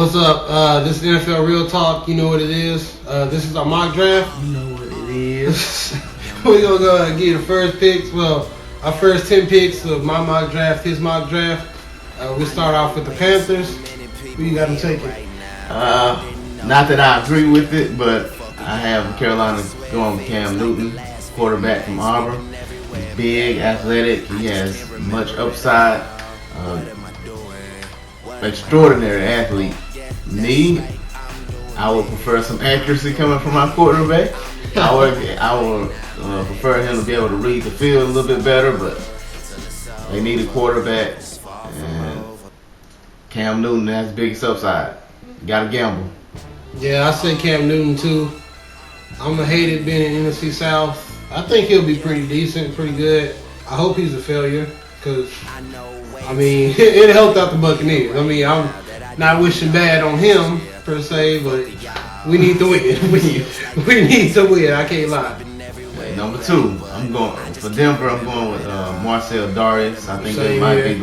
what's up? This is NFL Real Talk. You know what it is. This is our mock draft. You know what it is. We're going to go and get the first picks. Well, our first 10 picks of my mock draft, his mock draft. We'll start off with the Panthers. Who you got them taking? Not that I agree with it, but I have Carolina going with Cam Newton, quarterback from Auburn. He's big, athletic. He has much upside. Extraordinary athlete. Me, I would prefer some accuracy coming from my quarterback. I would prefer him to be able to read the field a little bit better, but they need a quarterback, and Cam Newton has the biggest upside. Got to gamble. Yeah, I say Cam Newton too. I'm gonna hate it being in NFC South. I think he'll be pretty decent, pretty good. I hope he's a failure, because I mean, it helped out the Buccaneers. I mean, I'm not wishing bad on him per se, but we need to win. We need to win. I can't lie. Hey, number 2, I'm going for Denver. I'm going with Marcel Darius. I think that might be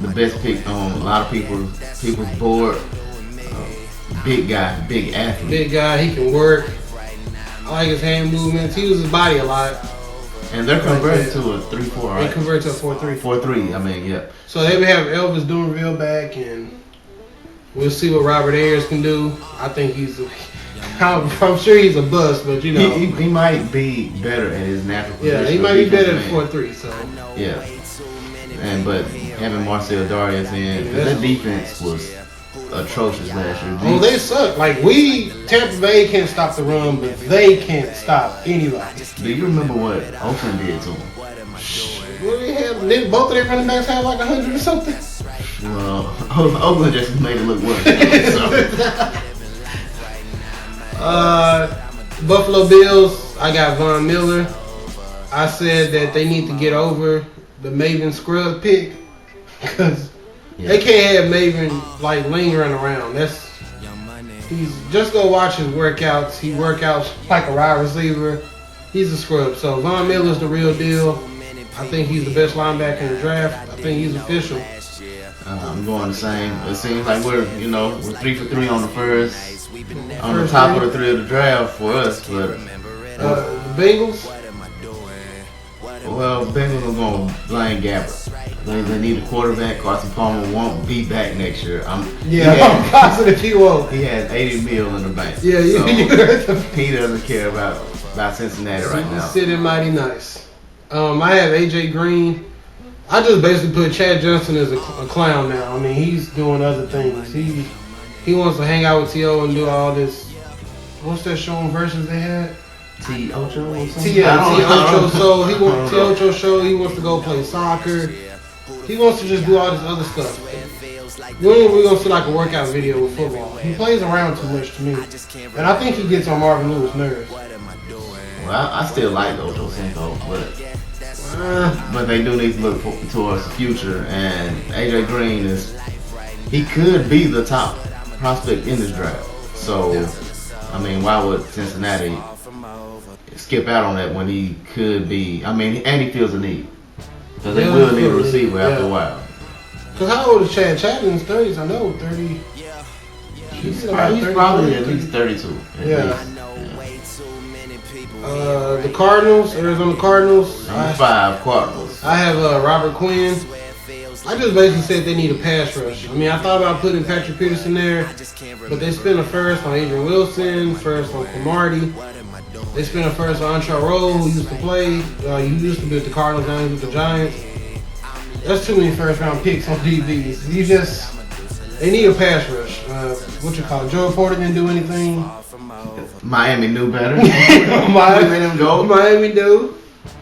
the best pick on a lot of people's board. Big guy, big athlete. Big guy. He can work. I like his hand movements. He uses his body a lot. And they're converted to a 3-4, right? They convert to a 4-3. 4-3, I mean, yeah. So they have Elvis Dumervil back, and we'll see what Robert Ayers can do. I think I'm sure he's a bust, but you know. He might be better at his natural position. Yeah, he might be better than 4-3, so. Yeah. But having Marcel Darius in, that defense was atrocious last year. Oh, they suck. Like, Tampa Bay can't stop the run, but they can't stop anybody. Do you remember what Oakland did to them? What do they have? Both of their running backs have like 100 or something? Well, Oakland just made it look worse. Buffalo Bills, I got Von Miller. I said that they need to get over the Maven Scrub pick, because they can't have Maven like lingering around. He's just go watch his workouts. He workouts like a wide receiver. He's a scrub. So Von Miller's the real deal. I think he's the best linebacker in the draft. I think he's official. I'm going the same. It seems like we're 3 for 3 on the first, on the top of the 3 of the draft for us. But the Bengals. Well, Bengals are going to blame Gabbert. They need a quarterback. Carson Palmer won't be back next year. I'm positive he won't. He has $80 million in the bank. Yeah, he doesn't care about Cincinnati right now. He's sitting mighty nice. I have AJ Green. I just basically put Chad Johnson as a clown now. I mean, he's doing other things. He wants to hang out with T.O. and do all this. What's that show on Versus they had? T. Ocho or something? T-Ocho. So he wants T-Ocho show. He wants to go play soccer. He wants to just do all this other stuff. When are we going to see like a workout video with football? He plays around too much to me. And I think he gets on Marvin Lewis' nerves. Well, I still like Ocho Cinco, but they do need to look towards the future. And AJ Green he could be the top prospect in this draft. So, I mean, why would Cincinnati skip out on that when he could be? I mean, and he feels a need. Because they will need a receiver after a while. Because how old is Chad? Chad in his 30s, I know, 30. He's probably at least 32. The Cardinals, Arizona Cardinals. Number 5, Cardinals. I have Robert Quinn. I just basically said they need a pass rush. I mean, I thought about putting Patrick Peterson there, but they spent a first on Adrian Wilson, first on Cromartie. They spent a first on Antrell Rowe, who used to play. He used to be with the Cardinals, now he's with the Giants. That's too many first-round picks on DBs. They need a pass rush. Joe Porter didn't do anything. Miami knew better. Miami knew.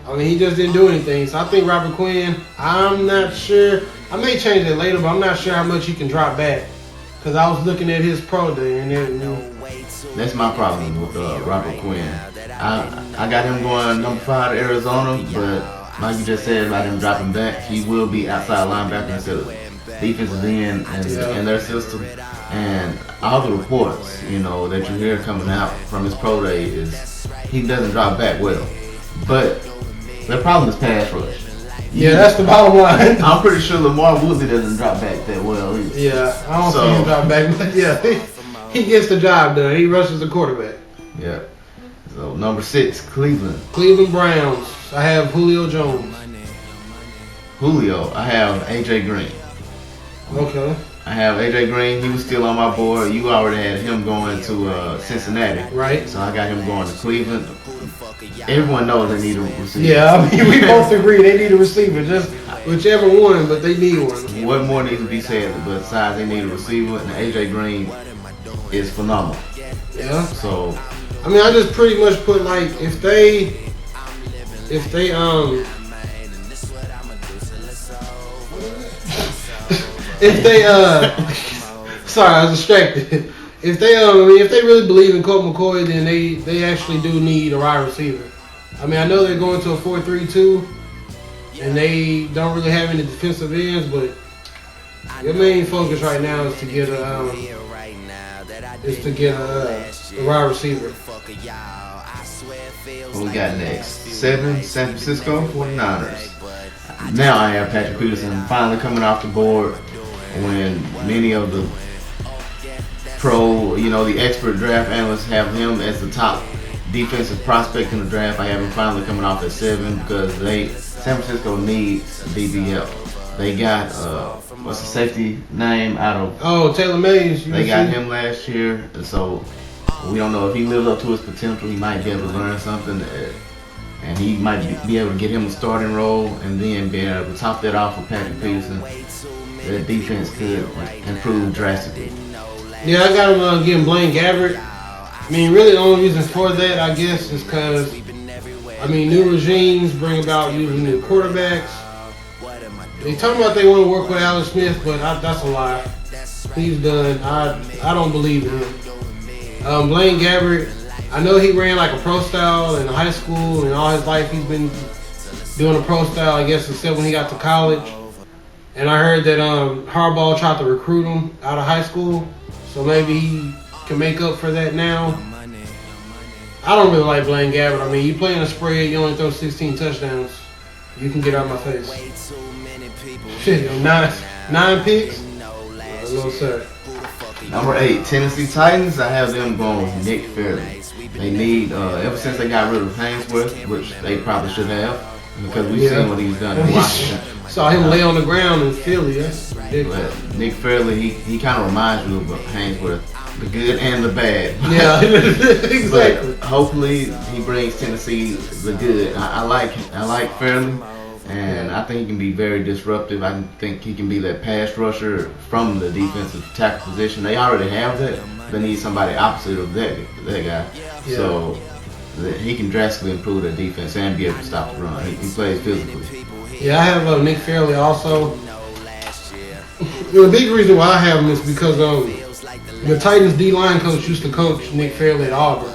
I mean, he just didn't do anything. So I think Robert Quinn, I'm not sure. I may change it later, but I'm not sure how much he can drop back. Because I was looking at his pro day, and that's my problem with Robert Quinn. I got him going number 5 to Arizona, but like you just said about him dropping back, he will be outside linebacker instead of defensive end in their system. And all the reports, that you hear coming out from his pro day is he doesn't drop back well. But their problem is pass rush. Yeah, that's the bottom line. I'm pretty sure Lamar Woodley doesn't drop back that well either. Yeah, I don't see him drop back, but yeah, he gets the job done. He rushes the quarterback. Yeah. So number 6, Cleveland. Cleveland Browns. I have Julio Jones. Julio, I have AJ Green. Okay. I have AJ Green. He was still on my board. You already had him going to Cincinnati. Right. So I got him going to Cleveland. Everyone knows they need a receiver. Yeah, I mean, we both agree they need a receiver. Just whichever one, but they need one. What more needs to be said besides they need a receiver, and AJ Green is phenomenal. Yeah. So, I mean, I just pretty much put like if they sorry, I was distracted. If they really believe in Colt McCoy, then they actually do need a wide receiver. I mean, I know they're going to a 4-3-2, and they don't really have any defensive ends, but your main focus right now is to get a wide receiver. What we got next? 7, San Francisco 49ers. Now I have Patrick Peterson finally coming off the board when many of the the expert draft analysts have him as the top defensive prospect in the draft. I have him finally coming off at 7 because San Francisco needs DB help. They got what's the safety name out of? Taylor Mays. They got him last year, so we don't know if he lives up to his potential. He might be able to learn something, and he might be able to get him a starting role, and then be able to top that off with Patrick Peterson. That defense could improve drastically. Yeah, I got him getting Blaine Gabbert. I mean, really the only reason for that, I guess, is because, new regimes bring about using new quarterbacks. They talking about they want to work with Alex Smith, but that's a lie. He's done. I don't believe in him. Blaine Gabbert, I know he ran like a pro style in high school, and all his life he's been doing a pro style, I guess, except when he got to college. And I heard that Harbaugh tried to recruit him out of high school, so maybe he can make up for that now. I don't really like Blaine Gabbert. I mean, you play in a spread, you only throw 16 touchdowns. You can get out of my face. Shit, 9 picks? No, sir. Number 8, Tennessee Titans. I have them going with Nick Fairley. They need, ever since they got rid of Hainsworth, which they probably should have, because we've seen what he's done in Washington. Saw him lay on the ground in Philly. That's ridiculous. But Nick Fairley, he kind of reminds you of Hainsworth, the good and the bad. Yeah, exactly. But hopefully he brings Tennessee the good. I like Fairley, and I think he can be very disruptive. I think he can be that pass rusher from the defensive tackle position. They already have that. They need somebody opposite of that guy. Yeah. So he can drastically improve their defense and be able to stop the run. He plays physically. Yeah, I have Nick Fairley also. The big reason why I have him is because the Titans D-line coach used to coach Nick Fairley at Auburn.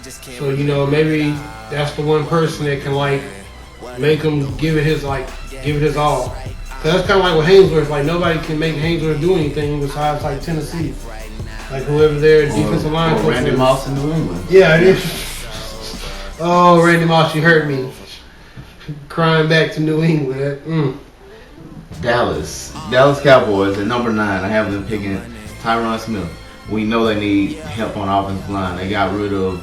So, maybe that's the one person that can make him give it his all. So that's kind of like with Hainsworth. Like nobody can make Hainsworth do anything besides Tennessee. Like whoever their defensive line coach. Randy Moss in New England. Yeah, it is. Oh, Randy Moss, you hurt me. Crying back to New England. Dallas Cowboys at number 9. I have them picking Tyron Smith. We know they need help on offensive line. They got rid of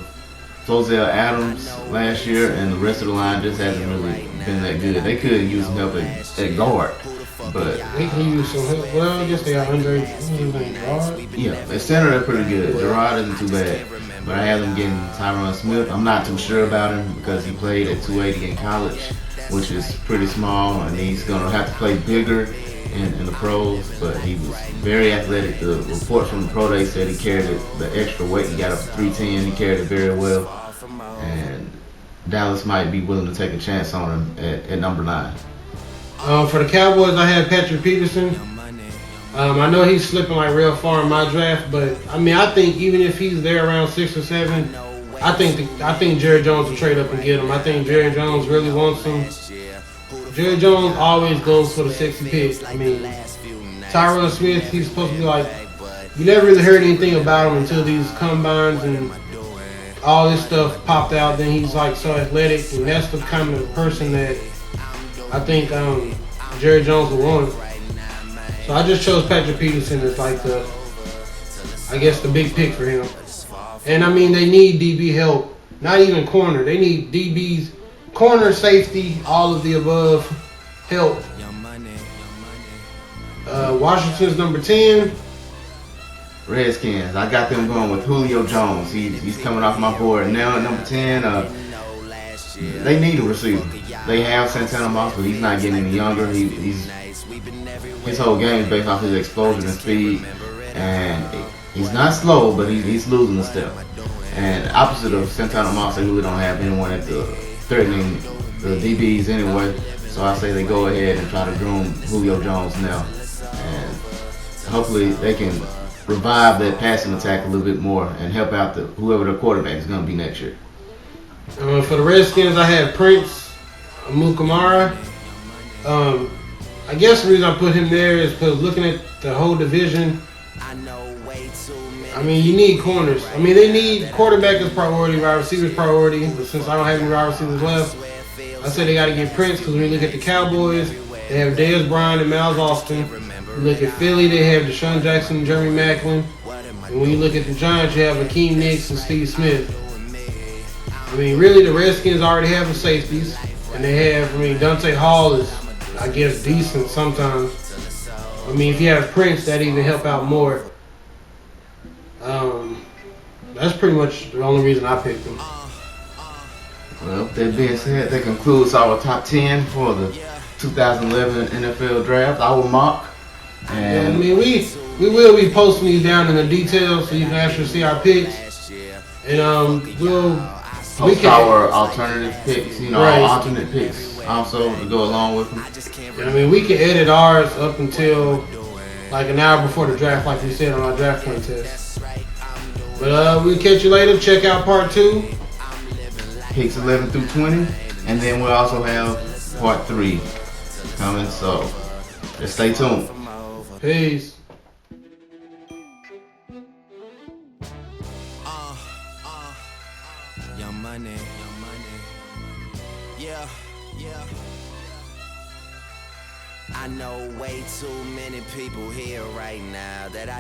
Flozell Adams last year, and the rest of the line just hasn't really been that good. They could use some help at guard, but they can use some help. Well, I guess they got Gerard. Yeah, at center they're pretty good. Gerard isn't too bad, but I have them getting Tyron Smith. I'm not too sure about him because he played at 280 in college, which is pretty small, and he's gonna have to play bigger in the pros. But he was very athletic. The report from the pro day said he carried the extra weight. He got up to 310. He carried it very well, and Dallas might be willing to take a chance on him at number 9. For the Cowboys, I have Patrick Peterson. I know he's slipping real far in my draft, but I think even if he's there around 6 or 7, I think Jerry Jones will trade up and get him. I think Jerry Jones really wants him. Jerry Jones always goes for the sexy pick. Tyron Smith, he's supposed to be you never really heard anything about him until these combines and all this stuff popped out. Then he's so athletic, and that's the kind of person that I think Jerry Jones will want it. So I just chose Patrick Peterson as like the big pick for him. And I mean, they need DB help. Not even corner. They need DBs, corner, safety, all of the above help. Washington's number 10. Redskins. I got them going with Julio Jones. He's coming off my board now at number 10. They need a receiver. They have Santana Moss, but he's not getting any younger. His whole game is based off his explosion and speed. And he's not slow, but he's losing a step. And opposite of Santana Moss, they really don't have anyone at the threatening the DBs anyway. So I say they go ahead and try to groom Julio Jones now. And hopefully they can revive that passing attack a little bit more and help out whoever the quarterback is going to be next year. For the Redskins, I had Prince Amukamara. I guess the reason I put him there is because looking at the whole division, I mean, you need corners. I mean, they need quarterback as priority, wide receivers priority. But since I don't have any wide receivers left, I said they got to get Prince because when you look at the Cowboys, they have Dez Bryant and Miles Austin. You look at Philly, they have Deshaun Jackson and Jeremy Maclin. And when you look at the Giants, you have Akeem Nicks and Steve Smith. I mean, really, the Redskins already have the safeties. And they have, Dante Hall is, I guess, decent sometimes. I mean, if you have Prince, that even help out more. That's pretty much the only reason I picked him. Well, that being said, that concludes our top 10 for the 2011 NFL Draft. Our mock. And I mean, we will be posting these down in the details so you can actually see our picks. And we'll post our alternative picks, right. Our alternate picks also to go along with them. And I mean, we can edit ours up until like an hour before the draft, like we said on our draft contest. But we'll catch you later. Check out part 2. Picks 11 through 20. And then we'll also have part 3 coming. So just stay tuned. Peace. Young money. Yeah. I know way too many people here right now that I